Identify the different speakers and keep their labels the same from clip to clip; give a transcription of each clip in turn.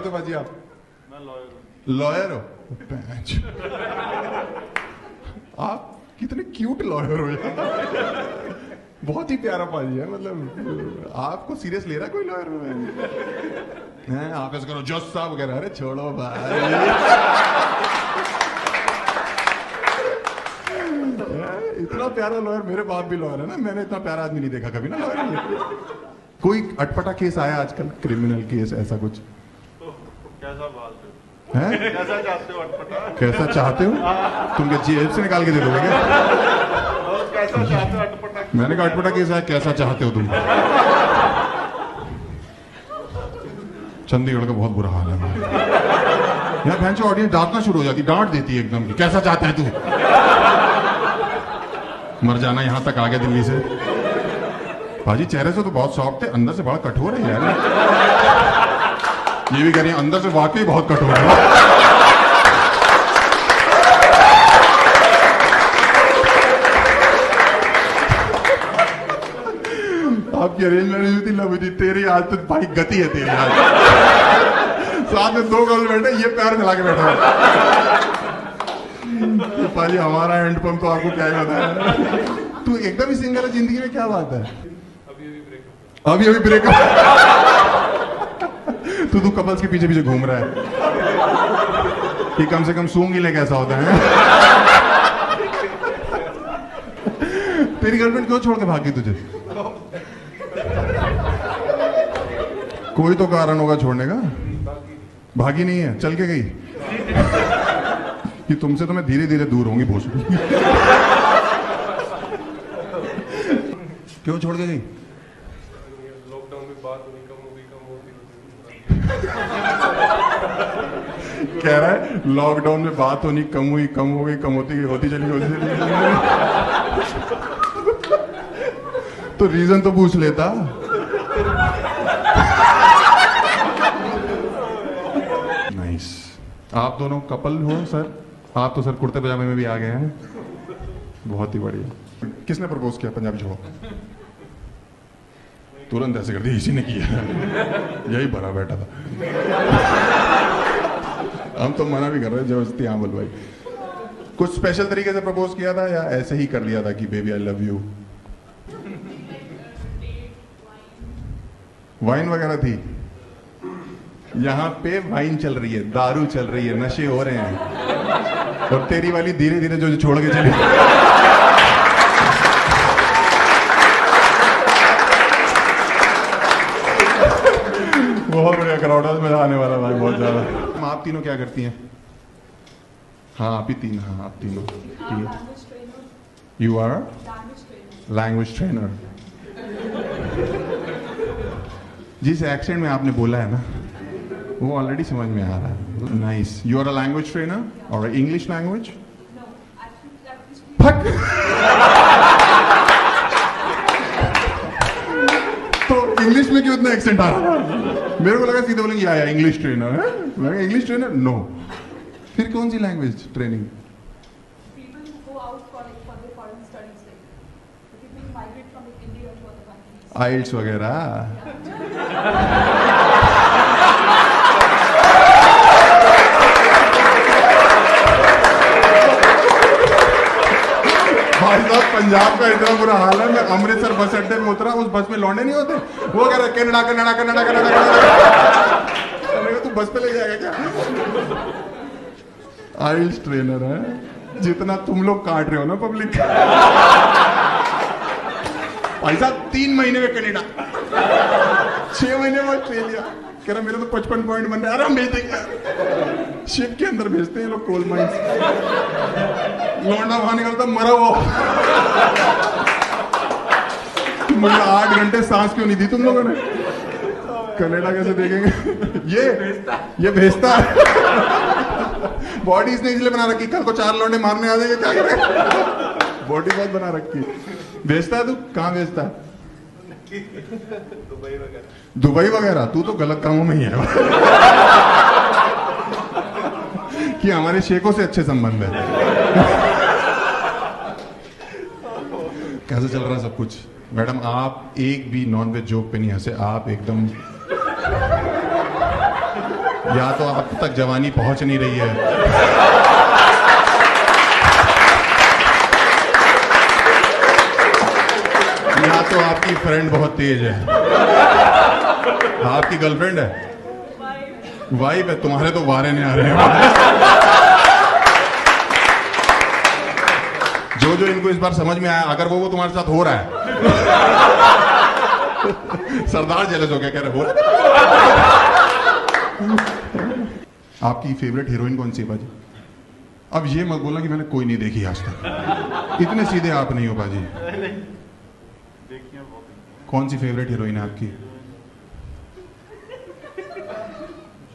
Speaker 1: होते बाजी आप?
Speaker 2: मैं लॉयर हूँ।
Speaker 1: लॉयर हो? आप कितने क्यूट लॉयर हो यार, बहुत ही प्यारा पाजी है। मतलब आपको सीरियस ले रहा है कोई लॉयर में? आप ऐसा करो जज साहब वगैरह, अरे छोड़ो भाई। इतना प्यारा लॉयर, मेरे बाप भी लॉयर है ना, मैंने इतना प्यारा आदमी नहीं देखा कभी ना लॉयर में। कोई अटपटा केस आया आजकल, क्रिमिनल केस ऐसा कुछ?
Speaker 2: कैसा बात
Speaker 1: है?
Speaker 2: कैसा चाहते हो अटपटा?
Speaker 1: कैसा चाहते हो? तुम क्या जेब से निकाल के दे दोगे क्या?
Speaker 2: कैसा चाहते हो अटपटा?
Speaker 1: मैंने कहा अटपटा केस है, कैसा चाहते हो तुम? चंडीगढ़ का बहुत बुरा हाल है यहाँ, बहन चो ऑडियंस डांटना शुरू हो जाती, डांट देती है एकदम, कैसा चाहता है तू? मर जाना, यहां तक आ गया दिल्ली से। भाजी चेहरे से तो बहुत सॉफ्ट है, अंदर से बड़ा कठोर है यार। ये भी कह रही है अंदर से वाकई बहुत कठोर है। आपकी अरेंज मैरिज हुई थी, लव हुई थी, तेरी आज तो भाई गति है तेरी आज। साथ में दो गर्ल बैठे, ये पैर मिला के बैठा है। पाजी हमारा हैंड पंप तो आपको क्या ही बताया। तू एकदम ही सिंगल है जिंदगी में, क्या बात है? अभी अभी ब्रेकअप। तू कपल्स के पीछे पीछे घूम रहा है कि कम से कम सूंगी ले कैसा होता है। तेरी गर्लफ्रेंड क्यों छोड़ के भागी तुझे? कोई तो कारण होगा छोड़ने का। भागी नहीं है, चल के गई कि तुमसे तो मैं धीरे धीरे दूर होंगी भोसड़ी। क्यों छोड़ के गई?
Speaker 2: लॉकडाउन में बात होनी कम हो गई।
Speaker 1: कह रहा है लॉकडाउन में बात होनी कम हुई, कम हो गई, कम होती चली। तो रीजन तो पूछ लेता। नाइस। आप दोनों कपल हो सर? आप तो सर कुर्ते पजामे में भी आ गए हैं, बहुत ही बढ़िया। किसने प्रपोज किया? पंजाबी छोड़ो, तुरंत ऐसे कर दिया, इसी ने किया। यही भरा बैठा था। हम तो मना भी कर रहे हैं जबरदस्ती। हाँ बोल भाई, कुछ स्पेशल तरीके से प्रपोज किया था या ऐसे ही कर लिया था कि baby I love you? Wine वगैरह थी? यहाँ पे वाइन चल रही है, दारू चल रही है, नशे हो रहे हैं, और तेरी वाली धीरे धीरे जो छोड़ के चली। बहुत बढ़िया क्राउड है, मजा आने वाला भाई बहुत ज्यादा। आप तीनों क्या करती हैं? हाँ आप ही तीन, हाँ आप तीनों। You are language trainer. जिस एक्सेंट में आपने बोला है ना, वो ऑलरेडी समझ में आ रहा है। Nice. You are a language trainer और इंग्लिश लैंग्वेज? फक। तो इंग्लिश में क्यों इतना एक्सेंट आ रहा है? मेरे को लगा सीधे बोलेंगे या इंग्लिश ट्रेनर है। मैं इंग्लिश ट्रेनर नो। फिर कौन सी लैंग्वेज ट्रेनिंग? आइल्स वगैरह। भाई साहब पंजाब का इतना बुरा हाल है, मैं अमृतसर बस अड्डे में उतरा, उस बस में लौंडे नहीं होते, वो कह रहा कनाडा कनाडा कनाडा कनाडा। तू बस पे ले जाएगा क्या? आइल्स ट्रेनर है, जितना तुम लोग काट रहे हो ना पब्लिक। भाई साहब 3 महीने में कनाडा, 6 महीने में ऑस्ट्रेलिया। कह रहा मेरे तो 55 पॉइंट बन रहे हैं। अरे हम भेज देंगे, शिप के अंदर भेजते हैं लोग, कोल माइंस। लौंडा वहां निकलता मरा वो। मुझे 8 घंटे सांस क्यों नहीं दी तुम लोगों ने? कनाडा कैसे देखेंगे? ये भेजता है। बॉडी इसने इसलिए बना रखी, कल को 4 लौंडे मारने आ जाएंगे, क्या करें? बॉडी बहुत बना रखी। भेजता है तू? कहाँ भेजता है? दुबई वगैरह। तू तो गलत कामों में ही है। कि हमारे शेखों से अच्छे संबंध है। कैसे चल रहा है सब कुछ? मैडम आप एक भी नॉनवेज जोक पे नहीं हंसे, आप एकदम या तो आप तक जवानी पहुंच नहीं रही है, या तो आपकी फ्रेंड बहुत तेज है। आपकी गर्लफ्रेंड है, वाइफ है, तुम्हारे तो वारे नहीं आ रहे हैं। जो इनको इस बार समझ में आया, अगर वो तुम्हारे साथ हो रहा है सरदार जेलस हो गया, कह रहे हो रहा है। आपकी फेवरेट हीरोइन कौन सी है बाजी? अब ये मत बोलना कि मैंने कोई नहीं देखी आज तक, इतने सीधे आप नहीं हो बाजी। कौन सी फेवरेट हीरोइन है आपकी?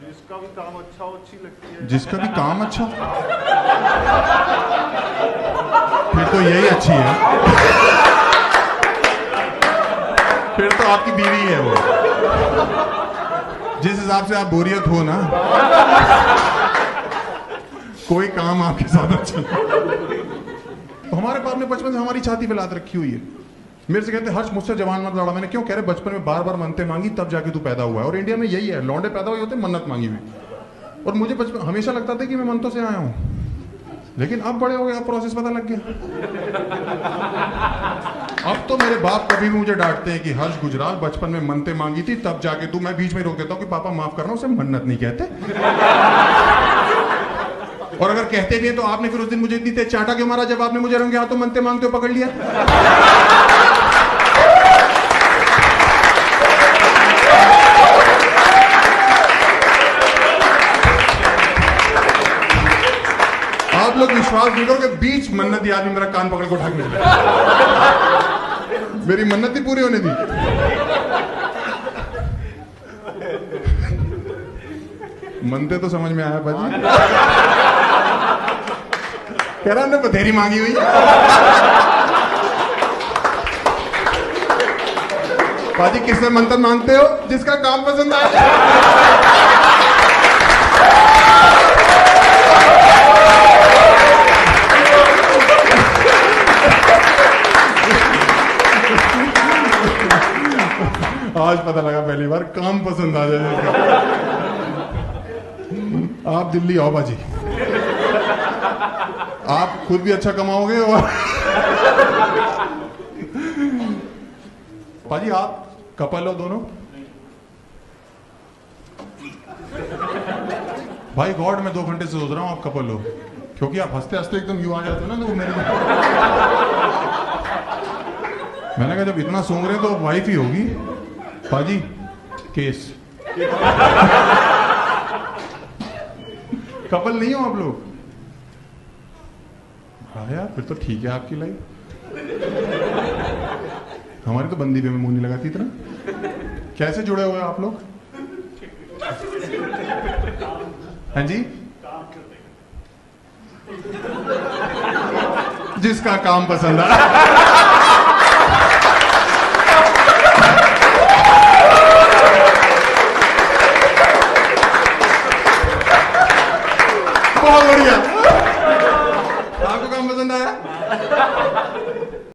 Speaker 3: जिसका भी काम अच्छा हो अच्छी लगती है।
Speaker 1: जिसका भी काम अच्छा, फिर तो यही अच्छी है, फिर तो आपकी बीवी है वो। जिस हिसाब से आप बोरियत हो ना, कोई काम आपके साथ अच्छा। हमारे बाप ने बचपन से हमारी छाती पे लात रखी हुई है। मेरे से कहते हर्ष मुझसे जवान मत लड़ा। मैंने क्यों? कह रहे बचपन में बार बार मन्नतें मांगी तब जाके तू पैदा हुआ है। और इंडिया में यही है, लौंडे पैदा हुए होते मन्नत मांगी हुई। और मुझे बचपन हमेशा लगता था कि मैं मन्नतों से आया हूं, लेकिन अब बड़े हो गए, अब प्रोसेस पता लग गया। अब तो मेरे बाप कभी भी मुझे डांटते हैं कि हर्ष गुजराल बचपन में मन्नतें मांगी थी तब जाके तू। मैं बीच में रोक देता हूं कि पापा माफ करना, उसे मन्नत नहीं कहते। और अगर कहते भी हैं तो आपने फिर उस दिन मुझे इतनी तेज चाटा क्यों मारा जब आपने मुझे रंगे हाथों मन्नतें मांगते हो पकड़ लिया? आप लोग विश्वास नहीं करोगे, बीच मन्नती आदमी मेरा कान पकड़ के उठा के ले गया। मेरी मन्नत ही पूरी होने दी। मनते तो समझ में आया बाजी। कह रहा हमने बथेरी मांगी हुई। बाजी किससे मंत्र मांगते हो? जिसका काम पसंद आए। आज पता लगा पहली बार, काम पसंद आ जाए। आप दिल्ली आओ बाजी, आप खुद भी अच्छा कमाओगे और बाजी आप कपल हो दोनों? भाई गॉड, मैं 2 घंटे से सोच रहा हूं आप कपल हो, क्योंकि आप हंसते हंसते एकदम यूं आ जाते हो ना तो मेरे को। मैंने कहा जब इतना सूंघ रहे तो वाइफ ही होगी। बाजी केस कपल नहीं हो आप लोग? हाँ यार, फिर तो ठीक है आपकी लाइफ। हमारी तो बंदी पे में मुंह नहीं लगाती इतना। कैसे जुड़े हुए आप लोग? हाँ जी, जिसका काम पसंद आ